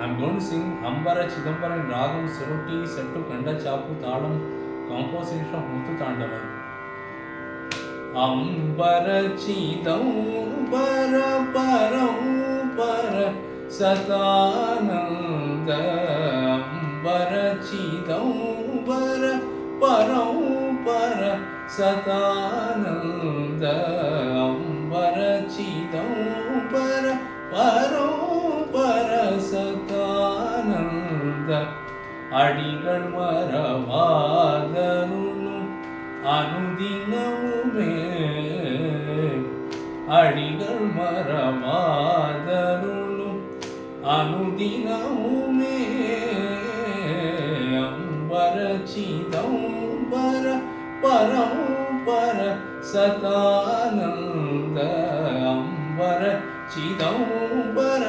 I'm going to sing Ambara Chidambaram Ragam Suruti Settu Kanda Chapu Talam composition of Muthu Tandavar. Ambara Chidambara Param Para Satananda Ambara Chidambara Param Para Satananda Ambara Chidambara Param பரசதானந்த அடிகள் மறவாதருளும் அனுதினமுமே அடிகள் மறவாதருளும் அனுதினமுமே அம்பர சிதம்பர பரம்பர சதானந்த அம்பர சிதம்பர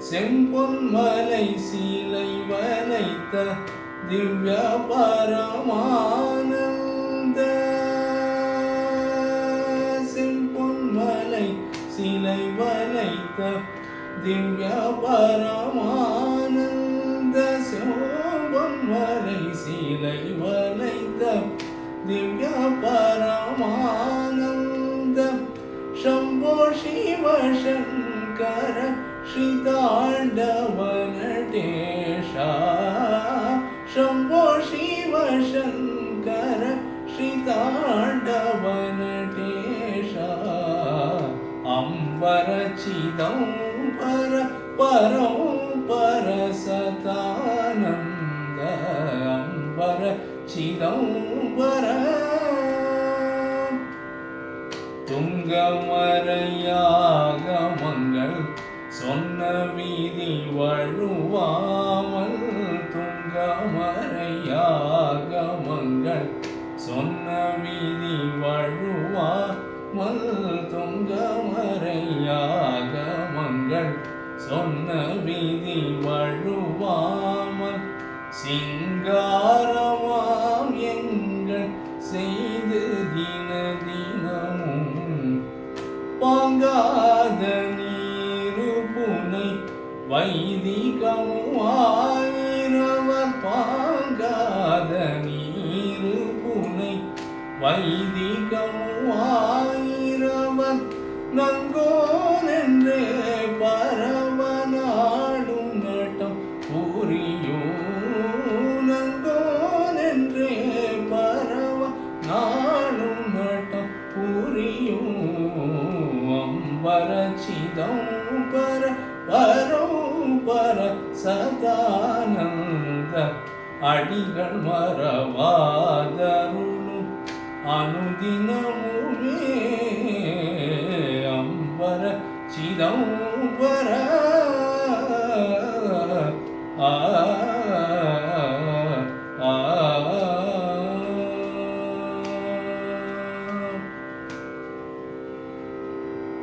செம்பொன்மலை சீலை வளைத்த திவ்ய பரமானந்த செம்பொன்மலை சீலை வளைத்த திவ்ய பரமானந்த செம்பொன்மலை சீலை வளைத்த திவ்ய பரமானந்த शंभो शिव शंकर श्रीतांडव नटेशा शंभो शिव शंकर श्रीतांडव नटेशा अंबर चिदंबर परंपर सतानंद अंबर चिदंबर துங்கமறையாகமங்கள் சொன்ன வீதி வழுவாமல் துங்கமறையாகமங்கள் சொன்ன வீதி வழுவாமல் துங்கமறையாகமங்கள் சொன்ன வீதி வழுவாமல் சிங்காரமாம் எங்கள் செய்து தின தினமும் பாங்காத நீரு புனை வைதிகமுவாயிரவர் பாங்காத நீரு புனை வைதிகமுவாயிரவர் நங்கோனென்றே பரவநாடும் நட்டம் புரியோ நங்கோனென்றே பரவ நாடும் நட்டம் புரியோ அம்பர சிதம்பர பரம்பர சதானந்த அடிகள் மறவாதருளும் அனுதினமுமே அம்பர சிதம்பர